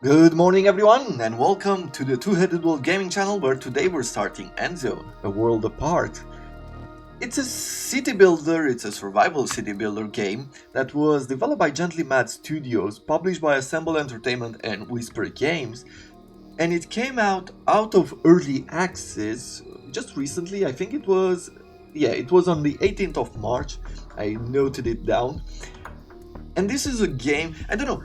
Good morning, everyone, and welcome to the Two-Headed Wolf Gaming channel, where today we're starting Endzone, a world apart. It's a city builder, it's a survival city builder game that was developed by Gently Mad Studios, published by Assemble Entertainment and Whisper Games, and it came out of early access just recently. I think it was on the 18th of March. I noted it down. And this is a game, I don't know,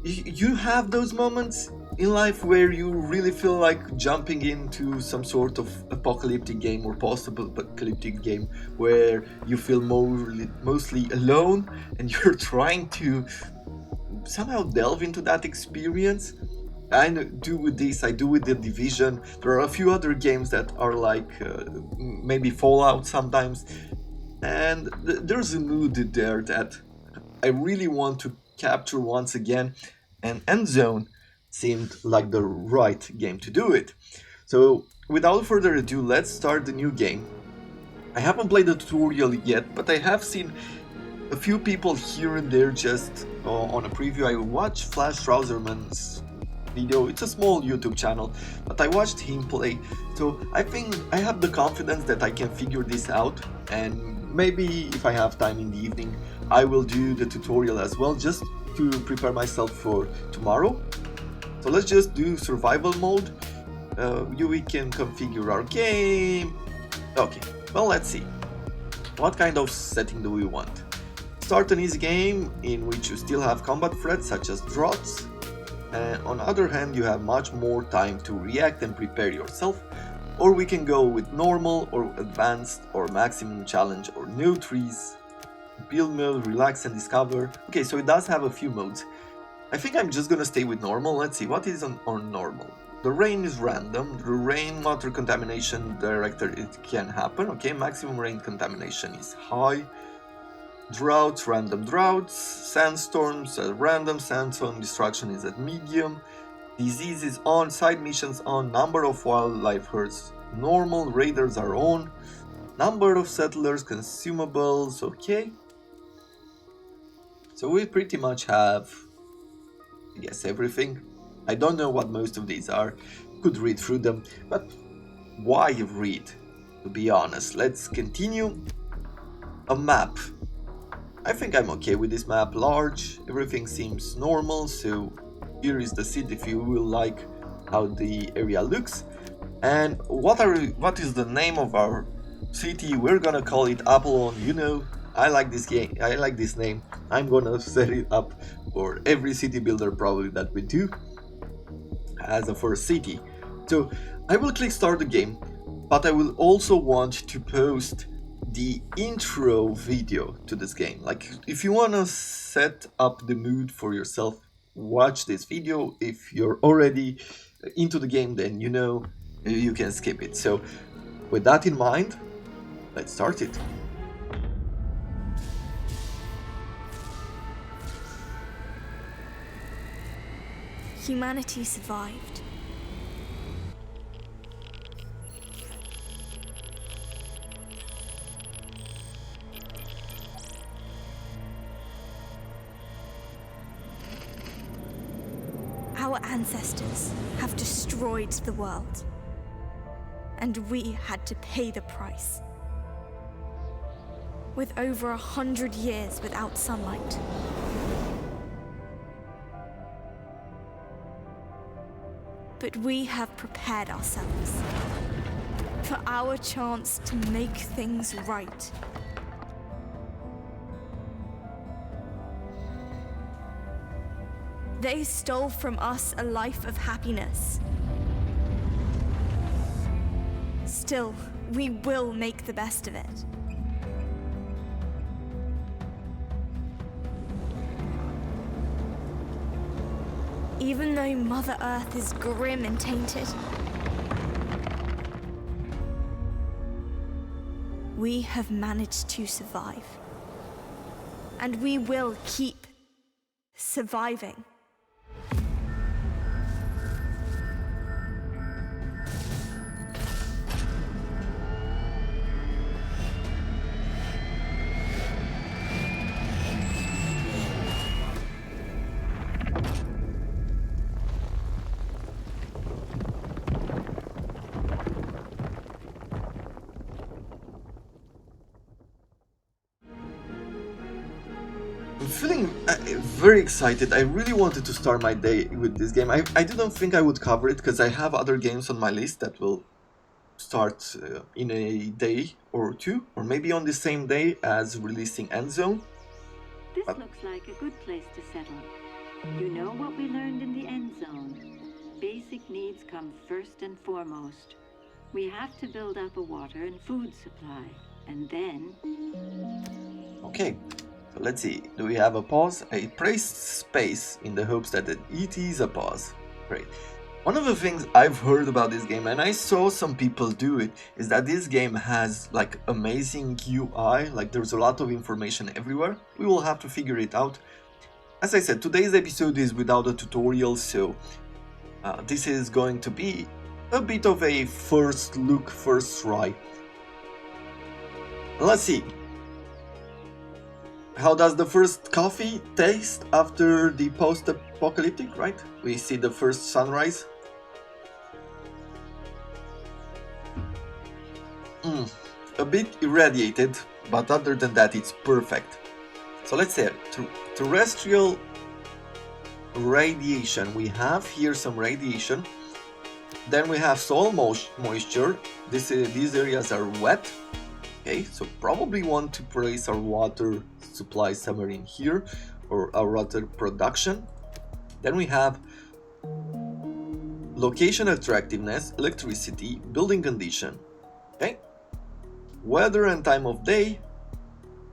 you have those moments in life where you really feel like jumping into some sort of apocalyptic game or post-apocalyptic game where you feel mostly alone and you're trying to somehow delve into that experience. I do with this, I do with The Division. There are a few other games that are like maybe Fallout sometimes, and there's a mood there that I really want to capture once again, and Endzone seemed like the right game to do it. So, without further ado, let's start the new game. I haven't played the tutorial yet, but I have seen a few people here and there just on a preview. I watched Flash Trouserman's video. It's a small YouTube channel, but I watched him play, so I think I have the confidence that I can figure this out, and maybe if I have time in the evening I will do the tutorial as well, just to prepare myself for tomorrow. So let's just do survival mode. We can configure our game. Okay, well, let's see. What kind of setting do we want? Start an easy game in which you still have combat threats such as droughts, and on the other hand you have much more time to react and prepare yourself. Or we can go with normal or advanced or maximum challenge or no trees, build mode, relax and discover. Okay, so it does have a few modes. I think I'm just gonna stay with normal. Let's see, what is on normal? The rain is random, the rainwater contamination director, it can happen. Okay, maximum rain contamination is high. Droughts, random droughts. Sandstorms, random. Sandstorm destruction is at medium. Disease is on, side missions on, number of wildlife herds normal, raiders are on, number of settlers, consumables, okay. So we pretty much have, I guess, everything. I don't know what most of these are, could read through them, but why read, to be honest. Let's continue. A map. I think I'm okay with this map. Large, everything seems normal, so here is the city if you will like how the area looks. And what is the name of our city? We're gonna call it Apollon. You know, I like this game, I like this name. I'm gonna set it up for every city builder probably that we do as a first city. So I will click start the game, but I will also want to post the intro video to this game. Like, if you want to set up the mood for yourself, watch this video. If you're already into the game, then you know you can skip it. So with that in mind, let's start it. Humanity survived. Our ancestors have destroyed the world, and we had to pay the price. With over 100 years without sunlight, but we have prepared ourselves for our chance to make things right. They stole from us a life of happiness. Still, we will make the best of it. Even though Mother Earth is grim and tainted, we have managed to survive. And we will keep surviving. feeling very excited. I really wanted to start my day with this game. I didn't think I would cover it because I have other games on my list that will start in a day or two, or maybe on the same day as releasing Endzone. This looks like a good place to settle. You know what we learned in the Endzone. Basic needs come first and foremost. We have to build up a water and food supply, and then... Okay, so let's see. Do we have a pause? I pressed space in the hopes that it is a pause. Great. One of the things I've heard about this game, and I saw some people do it, is that this game has like amazing UI, like there's a lot of information everywhere. We will have to figure it out. As I said, today's episode is without a tutorial, so this is going to be a bit of a first look, first try. Let's see. How does the first coffee taste after the post-apocalyptic, right? We see the first sunrise. A bit irradiated, but other than that it's perfect. So let's say terrestrial radiation. We have here some radiation. Then we have soil moisture. These areas are wet. Okay, so probably want to place our water supply somewhere in here, or our water production. Then we have location attractiveness, electricity, building condition. Okay, weather and time of day.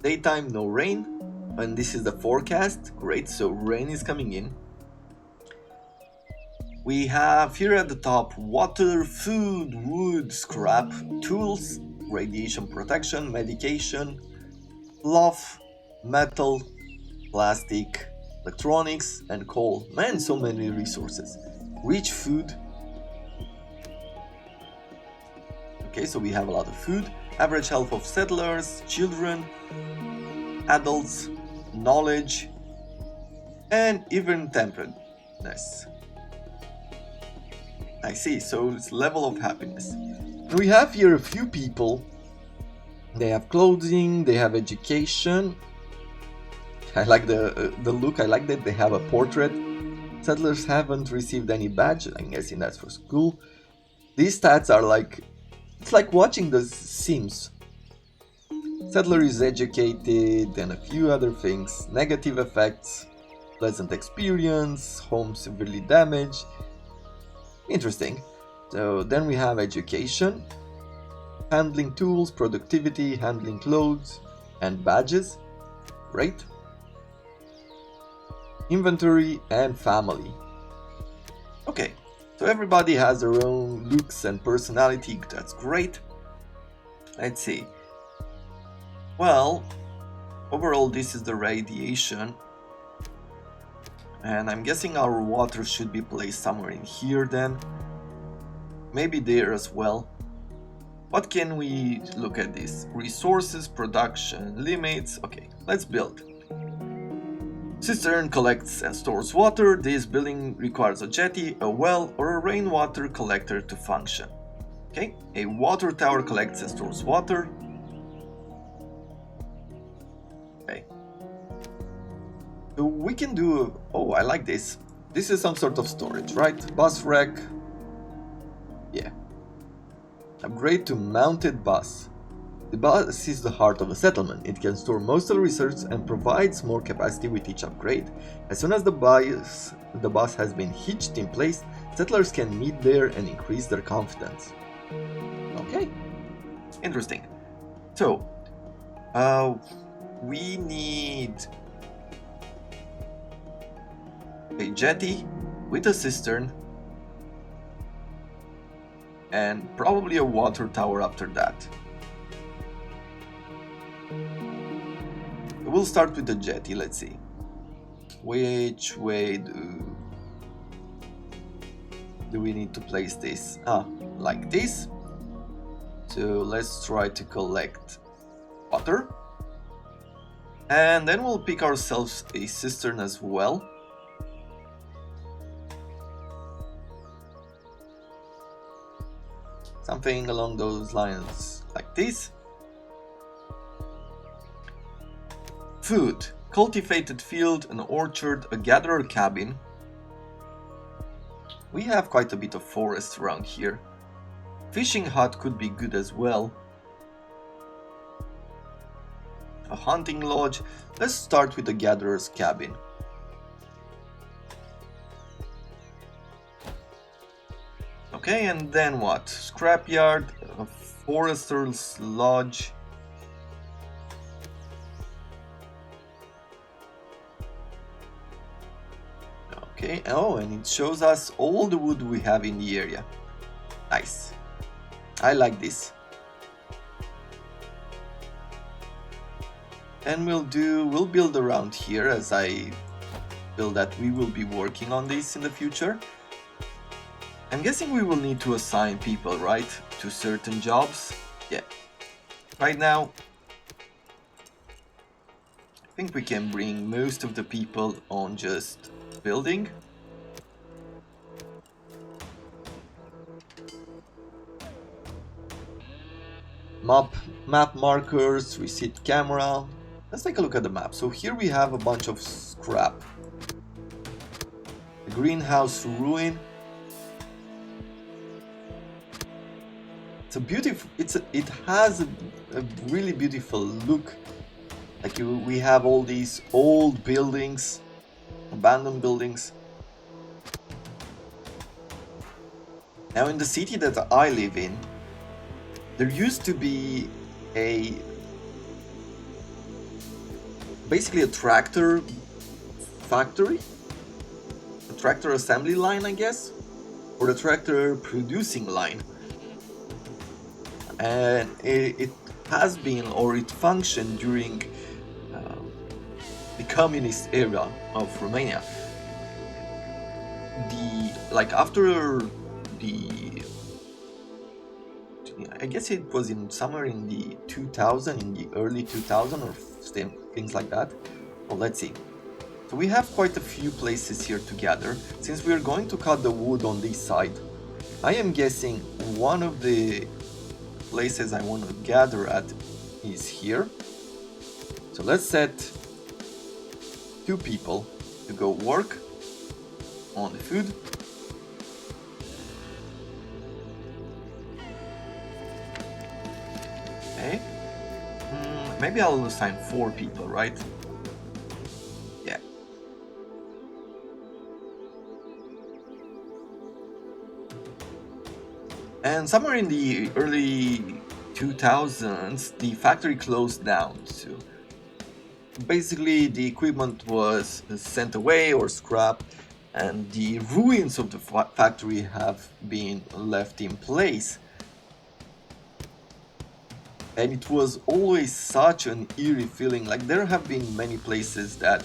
Daytime, no rain, and this is the forecast. Great, so rain is coming in. We have here at the top water, food, wood, scrap, tools, radiation protection, medication, fluff, metal, plastic, electronics, and coal. Man, so many resources. Rich food. Okay, so we have a lot of food. Average health of settlers, children, adults, knowledge, and even temperedness. I see, so it's level of happiness. We have here a few people. They have clothing, they have education. I like the look, I like that they have a portrait. Settlers haven't received any badge, I'm guessing that's for school. These stats are like, it's like watching The Sims. Settler is educated and a few other things. Negative effects, pleasant experience, home severely damaged. Interesting. So then we have education, handling tools, productivity, handling clothes, and badges. Great. Inventory and family. Okay, so everybody has their own looks and personality. That's great. Let's see. Well, overall this is the radiation. And I'm guessing our water should be placed somewhere in here then. Maybe there as well. What can we look at this? Resources, production, limits. Okay, let's build. Cistern collects and stores water. This building requires a jetty, a well, or a rainwater collector to function. Okay, a water tower collects and stores water. Okay. So we can do... Oh, I like this. This is some sort of storage, right? Bus rack. Yeah. Upgrade to mounted bus. The bus is the heart of a settlement. It can store most of the research and provides more capacity with each upgrade. As soon as the bus has been hitched in place, settlers can meet there and increase their confidence. Okay. Interesting. So, we need a jetty with a cistern and probably a water tower after that. We'll start with the jetty, let's see. Which way do we need to place this? Like this. So let's try to collect water. And then we'll pick ourselves a cistern as well. Something along those lines, like this. Food. cultivated field, an orchard, a gatherer cabin. We have quite a bit of forest around here. Fishing hut could be good as well. A hunting lodge. Let's start with the gatherer's cabin. Okay, and then what? Scrapyard, a forester's lodge. Okay, oh, and it shows us all the wood we have in the area. Nice. I like this. And we'll build around here, as I feel that we will be working on this in the future. I'm guessing we will need to assign people, right, to certain jobs. Yeah. Right now, I think we can bring most of the people on just building. Map markers, reset camera. Let's take a look at the map. So here we have a bunch of scrap. The greenhouse ruin. It's a beautiful. It has a really beautiful look. Like we have all these old buildings, abandoned buildings. Now in the city that I live in, there used to be basically a tractor factory, a tractor assembly line, I guess, or a tractor producing line. And it has been, or it functioned during the communist era of Romania. After the, I guess it was somewhere in the 2000, in the early 2000 or things like that. Well, let's see. So we have quite a few places here to gather. Since we are going to cut the wood on this side, I am guessing one of the places I want to gather at is here. So let's set 2 people to go work on the food. Okay. Maybe I'll assign 4 people, right? Yeah. And somewhere in the early 2000s, the factory closed down. So basically, the equipment was sent away or scrapped, and the ruins of the factory have been left in place. And it was always such an eerie feeling. Like, there have been many places that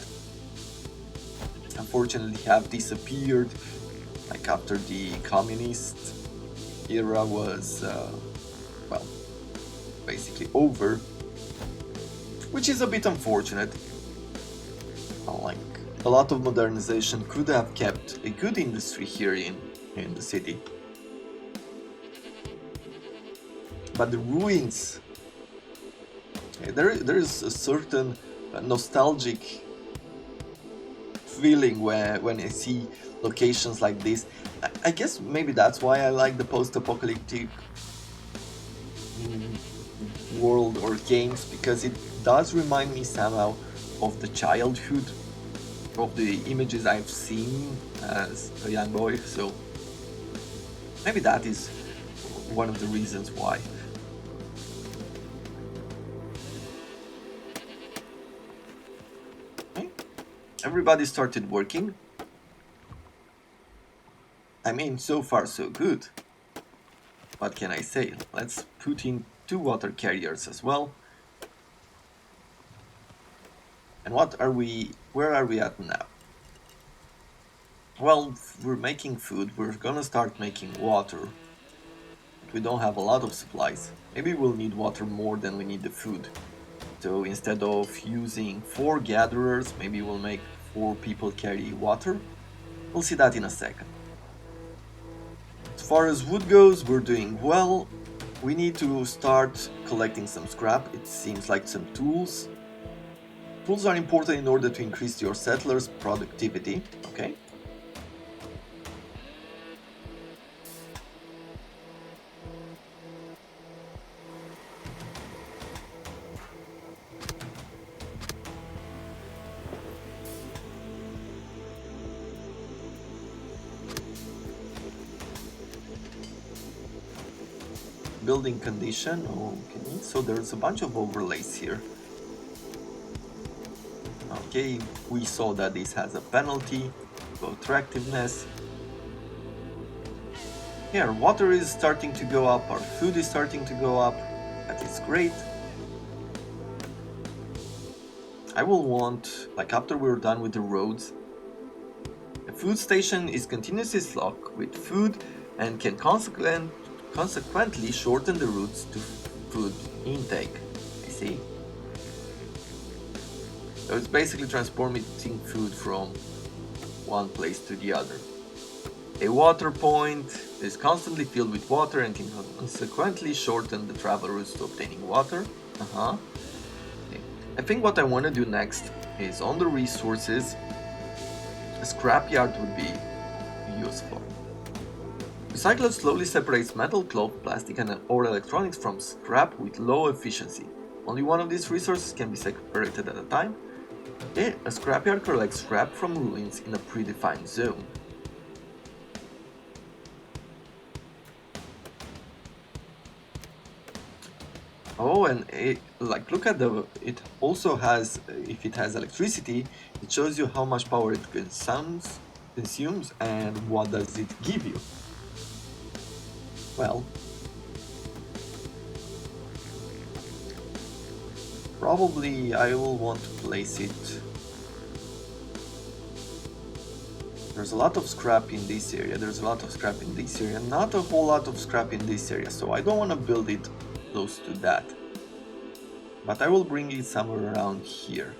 unfortunately have disappeared, like after the communist era was well, basically over, which is a bit unfortunate. Like, a lot of modernization could have kept a good industry here in the city, but the ruins, there is a certain nostalgic feeling when I see locations like this. I guess maybe that's why I like the post-apocalyptic world or games, because it does remind me somehow of the childhood, of the images I've seen as a young boy. So maybe that is one of the reasons why. Okay. Everybody started working. I mean, so far so good. What can I say? Let's put in 2 water carriers as well. And where are we at now? Well, we're making food, we're gonna start making water. But we don't have a lot of supplies. Maybe we'll need water more than we need the food. So instead of using 4 gatherers, maybe we'll make 4 people carry water. We'll see that in a second. As far as wood goes, we're doing well. We need to start collecting some scrap. It seems like some tools. Tools are important in order to increase your settlers' productivity, okay? Building condition, okay, so there's a bunch of overlays here. Okay, we saw that this has a penalty for attractiveness. Here, water is starting to go up, our food is starting to go up, that is great. I will want, like after we're done with the roads, a food station is continuously stocked with food and can consequently shorten the routes to food intake. I see. So it's basically transporting food from one place to the other. A water point is constantly filled with water and can consequently shorten the travel routes to obtaining water. Okay. I think what I want to do next is on the resources, a scrapyard would be useful. Recycler slowly separates metal, cloth, plastic, or electronics from scrap with low efficiency. Only one of these resources can be separated at a time. A scrapyard collects scrap from ruins in a predefined zone. Oh, and look at it also has, if it has electricity, it shows you how much power it consumes and what does it give you. Well, probably I will want to place it. There's a lot of scrap in this area, there's a lot of scrap in this area, not a whole lot of scrap in this area, so I don't want to build it close to that. But I will bring it somewhere around here.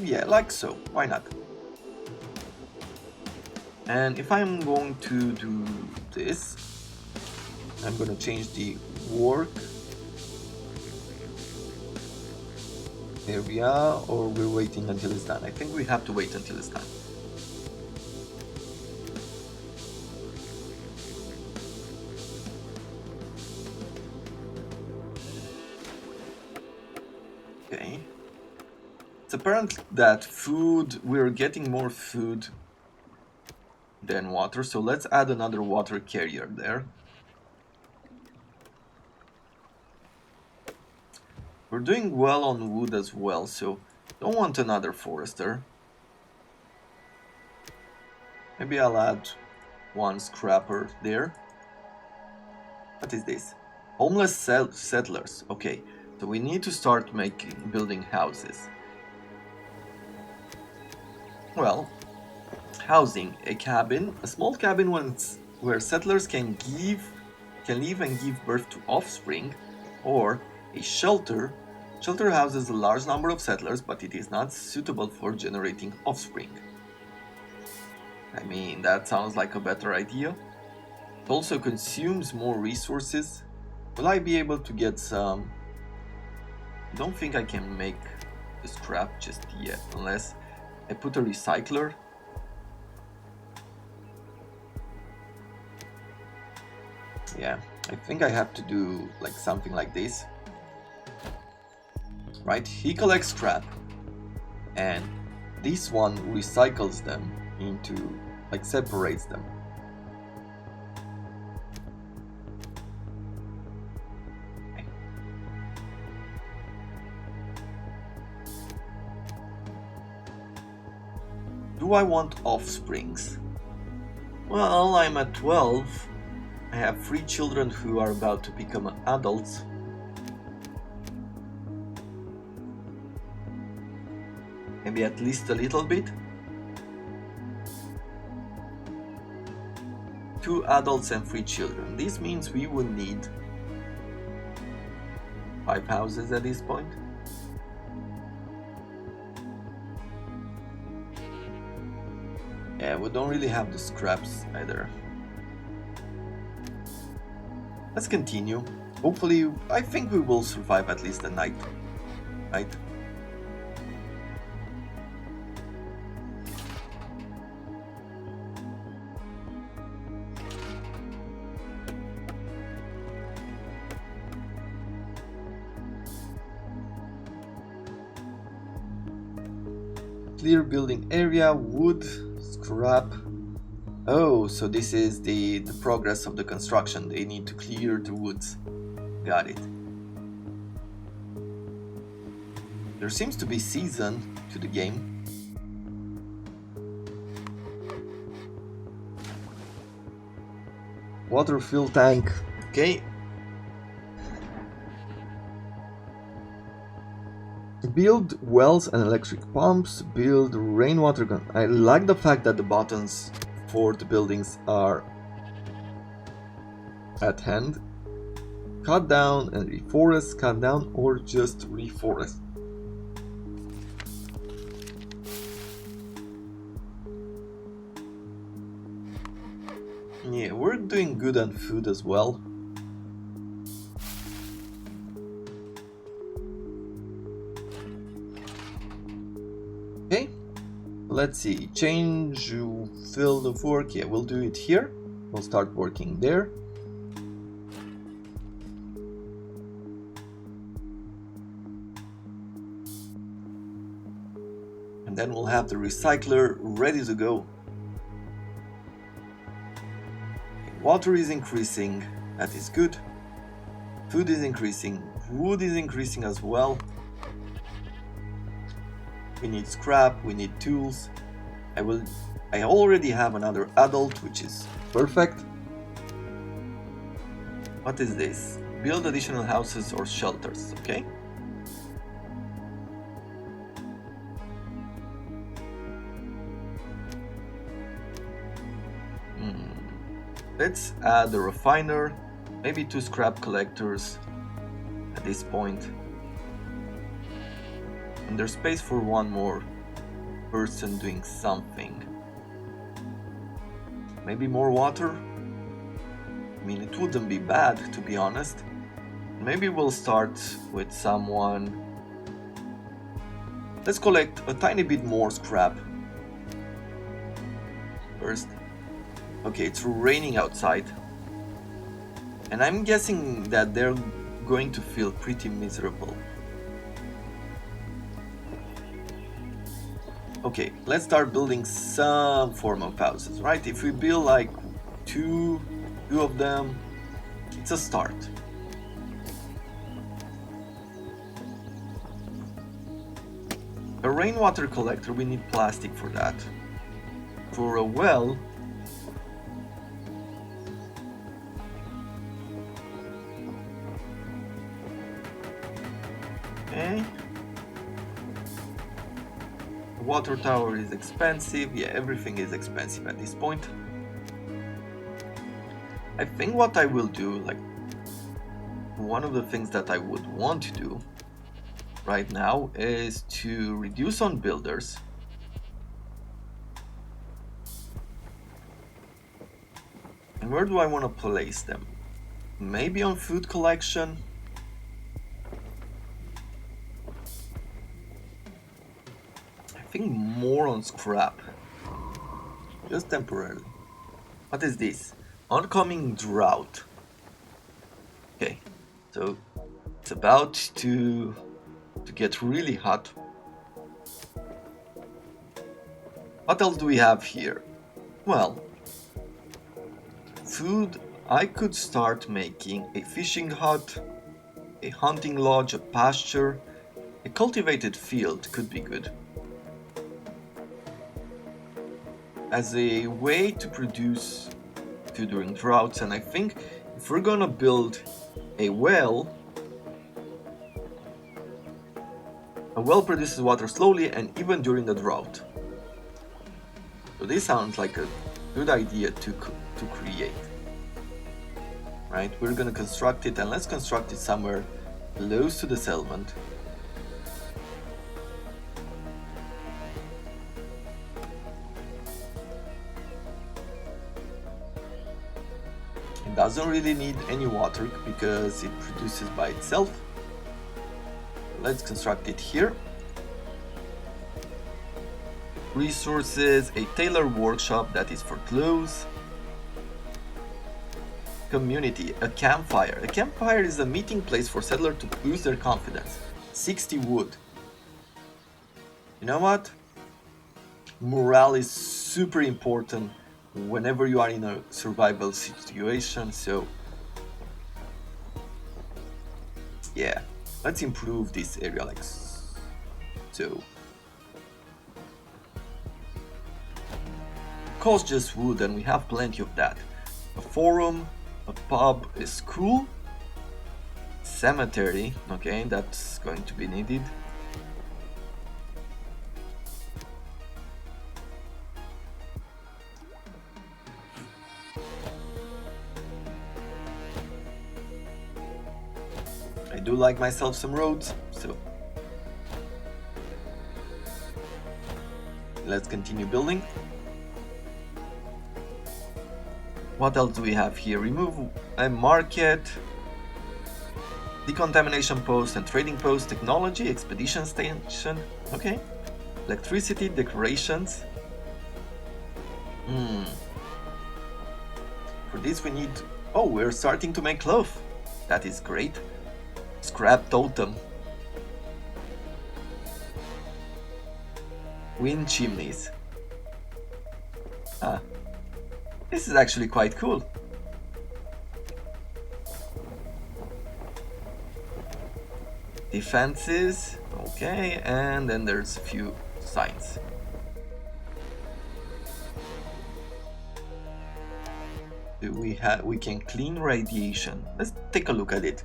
Yeah, like so, why not? And if I'm going to do this, I'm going to change the work area, or we're waiting until it's done. I think we have to wait until it's done. Okay. It's apparent that we're getting more food than water, so let's add another water carrier there. We're doing well on wood as well, so don't want another forester. Maybe I'll add one scrapper there. What is this? Homeless settlers. Okay, so we need to start building houses. Well, housing, a cabin, a small cabin where settlers can live and give birth to offspring, or a shelter. Shelter houses a large number of settlers, but it is not suitable for generating offspring. I mean, that sounds like a better idea. It also consumes more resources. Will I be able to get some? I don't think I can make the scrap just yet, unless I put a recycler. Yeah, I think I have to do like something like this. Right, he collects scrap, and this one recycles them into, like, separates them. Okay. Do I want offsprings? Well, I'm at 12. I have 3 children who are about to become adults. Maybe at least a little bit. 2 adults and 3 children. This means we will need 5 houses at this point. Yeah, we don't really have the scraps either. let's continue. Hopefully, I think we will survive at least a night, right? Clear building area, wood, scrap. Oh, so this is the progress of the construction. They need to clear the woods. Got it. There seems to be season to the game. Water fill tank. Okay. Build wells and electric pumps. Build rainwater gun. I like the fact that the buttons for the buildings are at hand. Cut down and reforest. Cut down or just reforest. Yeah, we're doing good on food as well. Okay, let's see. Change field of work. Yeah, we'll do it here. We'll start working there. And then we'll have the recycler ready to go. Water is increasing, that is good. Food is increasing, wood is increasing as well. We need scrap, we need tools. I already have another adult, which is perfect. What is this? Build additional houses or shelters, okay? Let's add a refiner, maybe 2 scrap collectors at this point. And there's space for one more person doing something. Maybe more water? I mean, it wouldn't be bad, to be honest. Maybe we'll start with someone. Let's collect a tiny bit more scrap first. Okay, it's raining outside. And I'm guessing that they're going to feel pretty miserable. Okay, let's start building some form of houses, right? If we build like two of them, it's a start. A rainwater collector, we need plastic for that. For a well, okay. Water tower is expensive. Yeah, everything is expensive at this point. I think what I will do, like, one of the things that I would want to do right now is to reduce on builders. And where do I want to place them? Maybe on food collection. I think more on scrap, just temporarily. What is this? Oncoming drought. Okay, so it's about to get really hot. What else do we have here? Well, food. I could start making a fishing hut, a hunting lodge, a pasture. A cultivated field could be good. As a way to produce food during droughts, and I think if we're gonna build a well produces water slowly and even during the drought. So this sounds like a good idea to create. Right, we're gonna construct it, and let's construct it somewhere close to the settlement. Doesn't really need any water because it produces by itself. Let's construct it here. Resources, a tailor workshop that is for clothes. Community, a campfire. A campfire is a meeting place for settlers to boost their confidence. 60 wood. You know what? Morale is super important whenever you are in a survival situation, so yeah, let's improve this area like so. Cost just wood and we have plenty of that. A forum, a pub, a school, cemetery, okay, that's going to be needed. I do like myself some roads, so let's continue building. What else do we have here? Remove a market, decontamination post and trading post, technology, expedition station, okay. Electricity, decorations. For this we need, oh, we're starting to make cloth. That is great. Scrap totem. Wind chimneys. Ah, this is actually quite cool. Defenses, okay, and then there's a few signs. Do we can clean radiation. Let's take a look at it.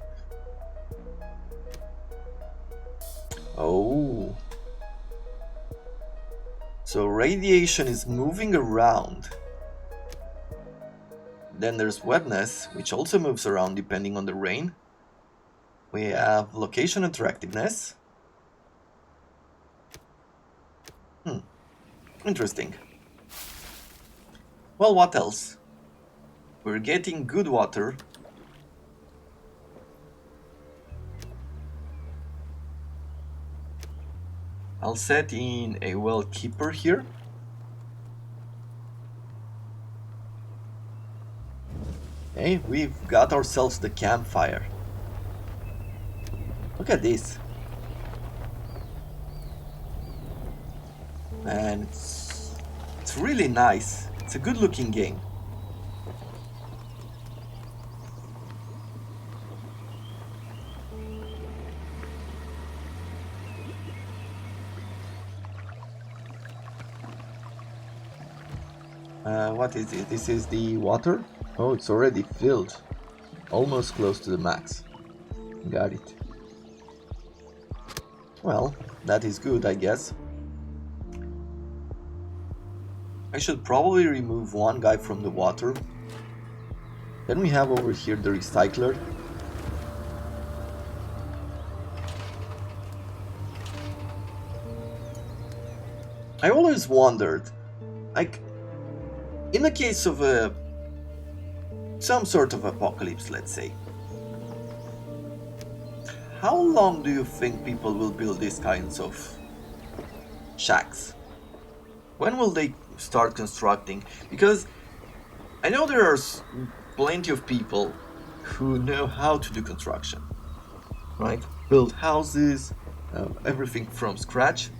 Oh. So radiation is moving around. Then there's wetness, which also moves around depending on the rain. We have location attractiveness. Interesting. Well, what else? We're getting good water. I'll set in a well keeper here. Hey, we've got ourselves the campfire. Look at this. And it's really nice. It's a good looking game. What is it? This is the water? Oh, it's already filled. Almost close to the max. Got it. Well, that is good, I guess. I should probably remove one guy from the water. Then we have over here the recycler. I always wondered, like, in the case of some sort of apocalypse, let's say, how long do you think people will build these kinds of shacks? When will they start constructing? Because I know there are plenty of people who know how to do construction, right? Build houses, everything from scratch.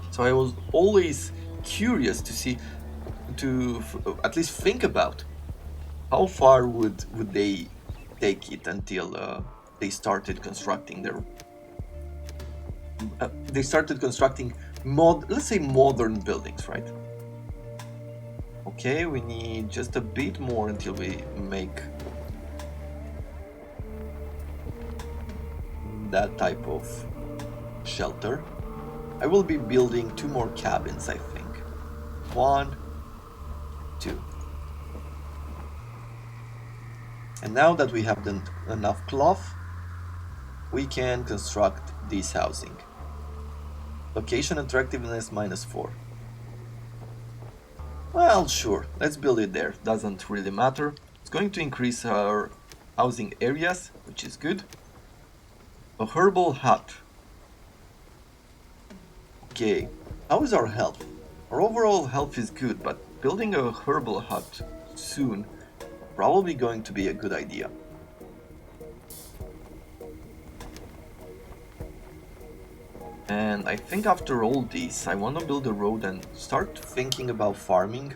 So I was always curious to see, to at least think about how far would they take it until they started constructing their let's say modern buildings, right? Okay, we need just a bit more until we make that type of shelter. I will be building 2 more cabins, I think. 1, 2. And now that we have enough cloth, we can construct this housing. Location attractiveness -4. Well, sure, let's build it there. Doesn't really matter. It's going to increase our housing areas, which is good. A herbal hut. Okay, how is our health? Our overall health is good, but building a herbal hut soon probably going to be a good idea. And I think after all this, I want to build a road and start thinking about farming.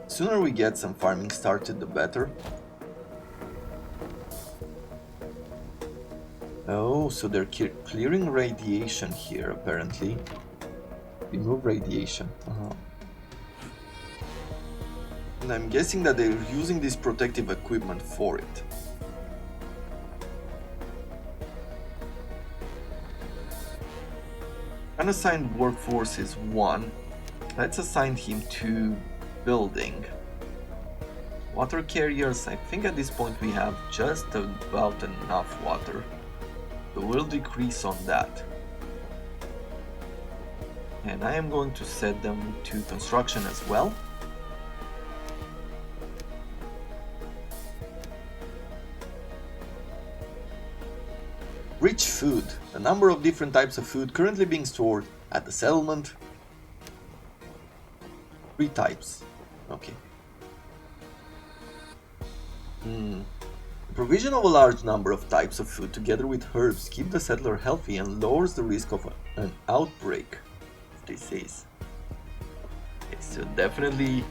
Sooner we get some farming started, the better. Oh, so they're clearing radiation here, apparently. Remove radiation. And I'm guessing that they're using this protective equipment for it. Unassigned workforce is 1. Let's assign him to building. Water carriers, I think at this point we have just about enough water. So we'll decrease on that. And I am going to set them to construction as well. Rich food. A number of different types of food currently being stored at the settlement. 3 types. Okay. The provision of a large number of types of food together with herbs keep the settler healthy and lowers the risk of an outbreak of disease. Okay, so definitely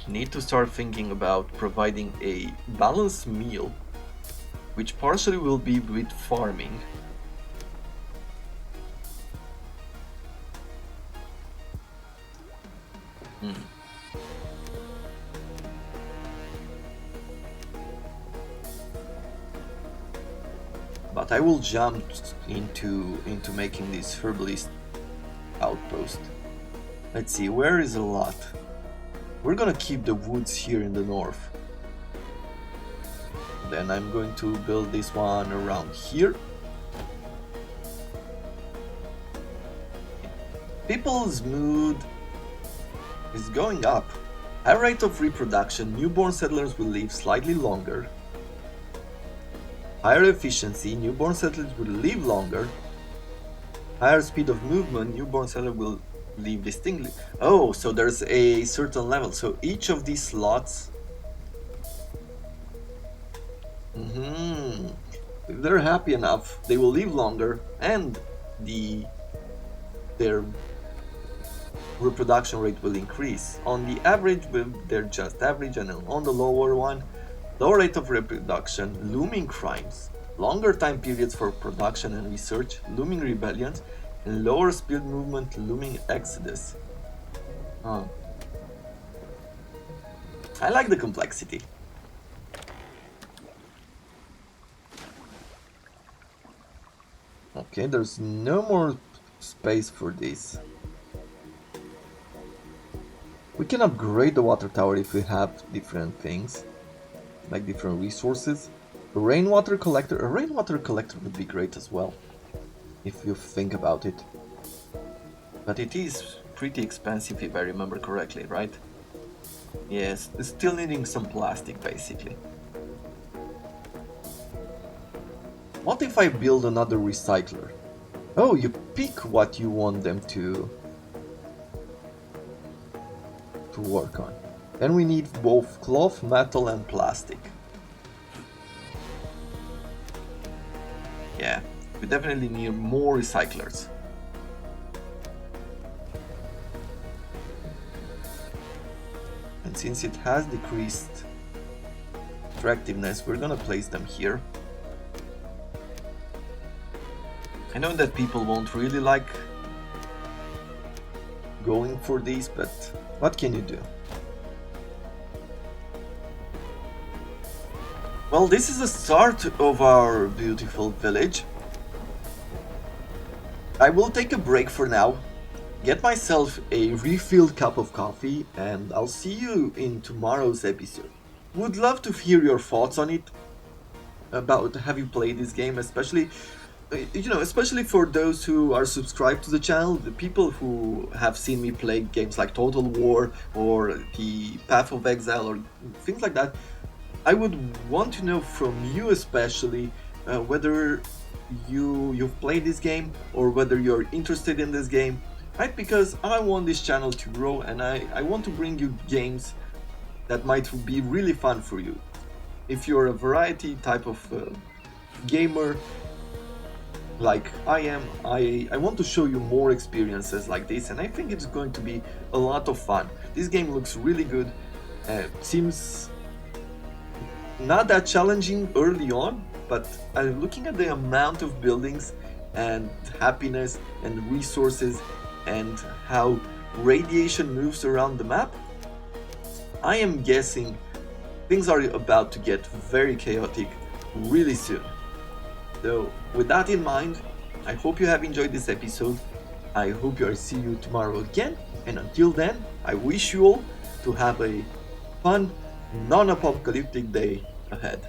need to start thinking about providing a balanced meal, which partially will be with farming. But I will jump into making this herbalist outpost. Let's see, where is a lot? We're gonna keep the woods here in the north. Then I'm going to build this one around here. People's mood is going up. High rate of reproduction, newborn settlers will live slightly longer. Higher efficiency, newborn settlers will live longer. Higher speed of movement, newborn settlers will live distinctly. Oh, so there's a certain level. So each of these slots, if they're happy enough, they will live longer, and their reproduction rate will increase. On the average, they're just average, and on the lower one, lower rate of reproduction, looming crimes, longer time periods for production and research, looming rebellions, and lower speed movement, looming exodus. I like the complexity. Okay, there's no more space for this. We can upgrade the water tower if we have different things, like different resources. A rainwater collector would be great as well, if you think about it. But it is pretty expensive if I remember correctly, right? Yes, it's still needing some plastic basically. What if I build another recycler? Oh, you pick what you want them to work on. Then we need both cloth, metal and plastic. Yeah, we definitely need more recyclers. And since it has decreased attractiveness, we're gonna place them here. I know that people won't really like going for these, but what can you do? Well, this is the start of our beautiful village. I will take a break for now, get myself a refilled cup of coffee, and I'll see you in tomorrow's episode. Would love to hear your thoughts on it, about have you played this game, especially especially for those who are subscribed to the channel, the people who have seen me play games like Total War or the Path of Exile or things like that, I would want to know from you especially whether you've played this game or whether you're interested in this game, right? Because I want this channel to grow, and I want to bring you games that might be really fun for you. If you're a variety type of gamer like I am, I want to show you more experiences like this, and I think it's going to be a lot of fun. This game looks really good, seems not that challenging early on, but looking at the amount of buildings and happiness and resources and how radiation moves around the map, I am guessing things are about to get very chaotic really soon. So with that in mind, I hope you have enjoyed this episode. I hope I see you tomorrow again, and until then, I wish you all to have a fun, non-apocalyptic day ahead.